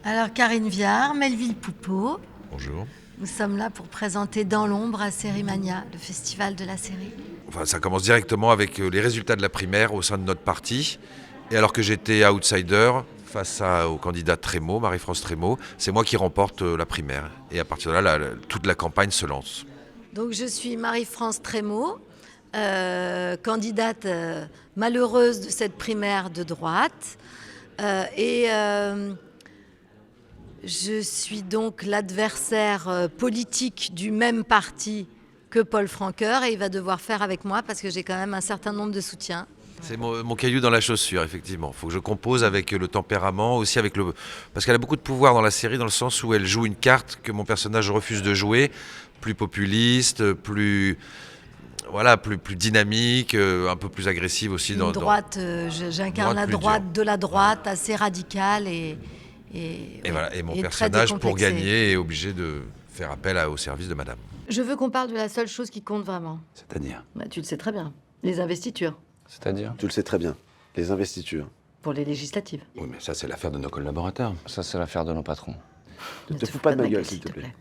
Alors Karine Viard, Melville Poupeau, Bonjour. nous sommes là pour présenter Dans l'ombre à Sérimania, le festival de la série. Enfin, ça commence directement avec les résultats de la primaire au sein de notre parti. Et alors que j'étais outsider face au candidat Trémaux, Marie-France Trémaux, c'est moi qui remporte la primaire. Et à partir de là, toute la campagne se lance. Donc je suis Marie-France Trémaux, candidate malheureuse de cette primaire de droite. Je suis donc l'adversaire politique du même parti que Paul Francoeur et il va devoir faire avec moi parce que j'ai quand même un certain nombre de soutiens. C'est mon caillou dans la chaussure, effectivement. Il faut que je compose avec le tempérament, aussi avec le... Parce qu'elle a beaucoup de pouvoir dans la série, dans le sens où elle joue une carte que mon personnage refuse de jouer, plus populiste, plus dynamique, un peu plus agressive aussi. J'incarne la droite de la droite, assez radicale et voilà. Et mon et personnage, pour décomplexée. gagner, est obligé de faire appel au service de madame. Je veux qu'on parle de la seule chose qui compte vraiment. C'est-à-dire? Tu le sais très bien, les investitures C'est-à-dire? Tu le sais très bien, les investitures. pour les législatives. Oui, mais ça, c'est l'affaire de nos collaborateurs. Ça, c'est l'affaire de nos patrons. Ne te fous pas de ma gueule, s'il te plaît.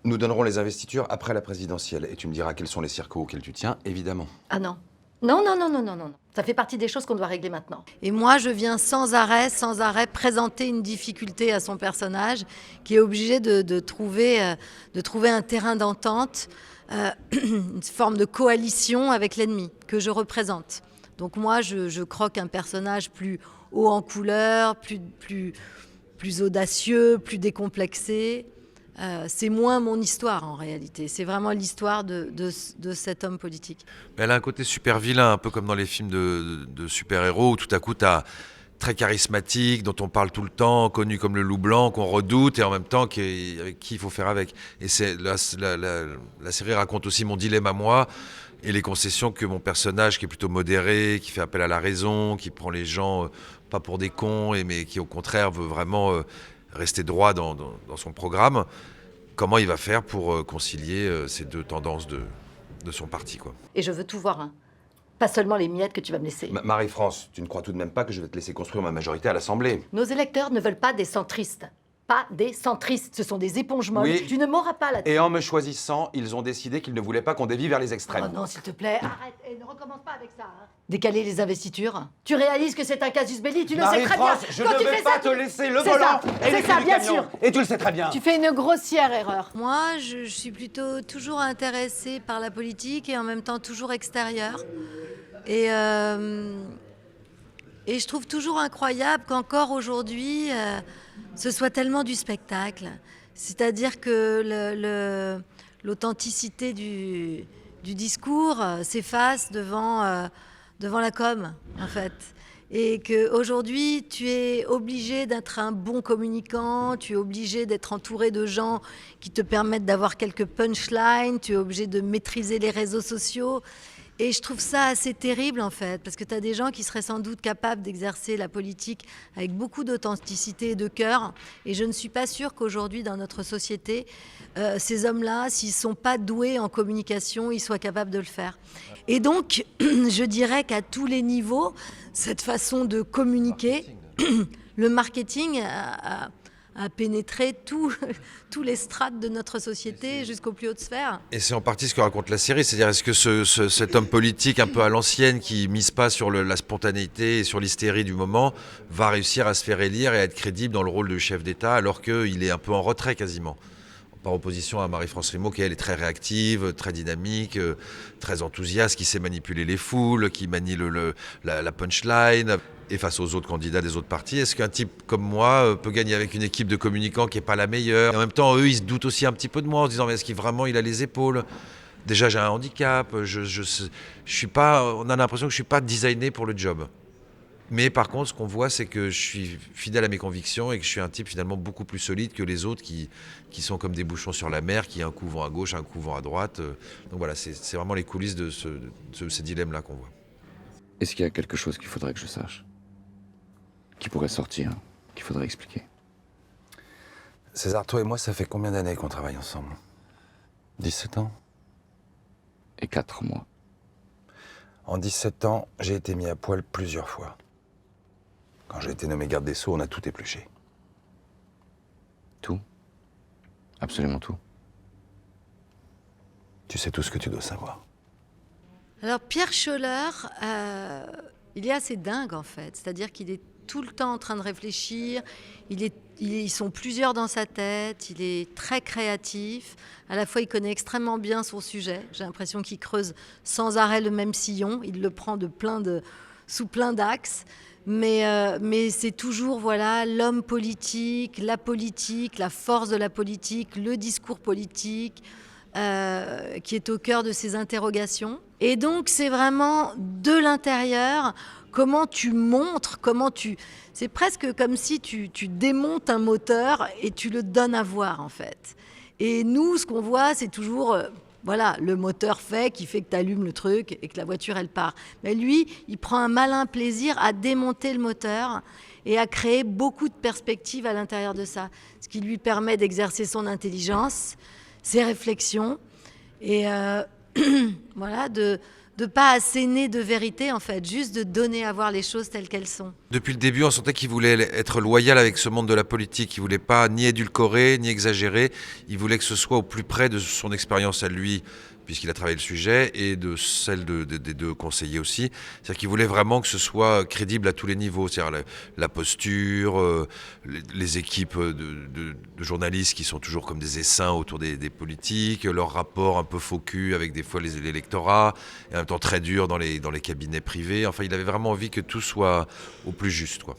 Nous donnerons les investitures après la présidentielle. Et tu me diras quels sont les circos auxquels tu tiens, évidemment. Ah non. Non. Ça fait partie des choses qu'on doit régler maintenant. Et moi, je viens sans arrêt présenter une difficulté à son personnage qui est obligé de trouver un terrain d'entente, une forme de coalition avec l'ennemi que je représente. Donc moi, je croque un personnage plus haut en couleur, plus audacieux, plus décomplexé. C'est moins mon histoire en réalité, c'est vraiment l'histoire de cet homme politique. Elle a un côté super vilain, un peu comme dans les films de super-héros, où tout à coup, t'as très charismatique, dont on parle tout le temps, connu comme le loup blanc, qu'on redoute, et en même temps, avec qui il faut faire avec. Et la série raconte aussi mon dilemme à moi, et les concessions que mon personnage, qui est plutôt modéré, qui fait appel à la raison, qui prend les gens pas pour des cons, mais qui au contraire veut vraiment rester droit dans son programme, comment il va faire pour concilier ces deux tendances de son parti, quoi. Et je veux tout voir, hein. Pas seulement les miettes que tu vas me laisser. Marie-France, tu ne crois tout de même pas que je vais te laisser construire ma majorité à l'Assemblée? Nos électeurs ne veulent pas des centristes. Pas des centristes, ce sont des éponges molles. Oui. Tu ne m'auras pas là-dessus. Et en me choisissant, ils ont décidé qu'ils ne voulaient pas qu'on dévie vers les extrêmes. Oh non, s'il te plaît, arrête et ne recommence pas avec ça. Hein. Décaler les investitures. Tu réalises que c'est un casus belli, tu le sais très bien. Marie-France, je Quand ne tu vais fais pas ça, te laisser le c'est volant ça, et les c'est ça, clés du bien camion. sûr. Et tu le sais très bien. Tu fais une grossière erreur. Moi, je suis plutôt toujours intéressée par la politique et en même temps toujours extérieure. Et je trouve toujours incroyable qu'encore aujourd'hui, ce soit tellement du spectacle. C'est-à-dire que l'authenticité du discours s'efface devant la com, en fait. Et qu'aujourd'hui, tu es obligé d'être un bon communicant, tu es obligé d'être entouré de gens qui te permettent d'avoir quelques punchlines, tu es obligé de maîtriser les réseaux sociaux. Et je trouve ça assez terrible, en fait, parce que tu as des gens qui seraient sans doute capables d'exercer la politique avec beaucoup d'authenticité et de cœur. Et je ne suis pas sûre qu'aujourd'hui, dans notre société, ces hommes-là, s'ils ne sont pas doués en communication, ils soient capables de le faire. Et donc, je dirais qu'à tous les niveaux, cette façon de communiquer, le marketing a pénétré tous les strates de notre société jusqu'aux plus hautes sphères. Et c'est en partie ce que raconte la série, c'est-à-dire est-ce que cet homme politique un peu à l'ancienne qui mise pas sur la spontanéité et sur l'hystérie du moment va réussir à se faire élire et à être crédible dans le rôle de chef d'État alors qu'il est un peu en retrait quasiment, par opposition à Marie-France Trémaux qui elle est très réactive, très dynamique, très enthousiaste, qui sait manipuler les foules, qui manie la punchline. Et face aux autres candidats des autres partis, est-ce qu'un type comme moi peut gagner avec une équipe de communicants qui n'est pas la meilleure? Et en même temps, eux, ils se doutent aussi un petit peu de moi en se disant, mais est-ce qu'il vraiment il a les épaules? Déjà, j'ai un handicap, je suis pas, on a l'impression que je ne suis pas designé pour le job. Mais par contre, ce qu'on voit, c'est que je suis fidèle à mes convictions et que je suis un type finalement beaucoup plus solide que les autres qui sont comme des bouchons sur la mer, qui un coup vont à gauche, un coup vont à droite. Donc voilà, c'est vraiment les coulisses de ces dilemmes-là qu'on voit. Est-ce qu'il y a quelque chose qu'il faudrait que je sache? Qui pourrait sortir, qu'il faudrait expliquer? César, toi et moi, ça fait combien d'années qu'on travaille ensemble? 17 ans. Et 4 mois. En 17 ans, j'ai été mis à poil plusieurs fois. Quand j'ai été nommé garde des Sceaux, on a tout épluché. Absolument tout. Tu sais tout ce que tu dois savoir. Alors Pierre Scholler, il est assez dingue en fait, c'est-à-dire qu'il est tout le temps en train de réfléchir, ils sont plusieurs dans sa tête, il est très créatif, à la fois il connaît extrêmement bien son sujet, j'ai l'impression qu'il creuse sans arrêt le même sillon, il le prend sous plein d'axes, mais c'est toujours voilà, l'homme politique, la force de la politique, le discours politique, qui est au cœur de ces interrogations. Et donc, c'est vraiment de l'intérieur, comment tu montres, C'est presque comme si tu démontes un moteur et tu le donnes à voir, en fait. Et nous, ce qu'on voit, c'est toujours... voilà, le moteur qui fait que tu allumes le truc et que la voiture, elle part. Mais lui, il prend un malin plaisir à démonter le moteur et à créer beaucoup de perspectives à l'intérieur de ça. Ce qui lui permet d'exercer son intelligence, ses réflexions et voilà, de pas asséner de vérité en fait, juste de donner à voir les choses telles qu'elles sont. Depuis le début, on sentait qu'il voulait être loyal avec ce monde de la politique. Il voulait pas ni édulcorer, ni exagérer. Il voulait que ce soit au plus près de son expérience à lui, puisqu'il a travaillé le sujet, et de celle des deux conseillers aussi. C'est-à-dire qu'il voulait vraiment que ce soit crédible à tous les niveaux. C'est-à-dire la posture, les équipes de journalistes qui sont toujours comme des essaims autour des politiques, leur rapport un peu faux cul avec des fois l'électorat, et en même temps très dur dans les cabinets privés. Enfin, il avait vraiment envie que tout soit au plus juste, quoi.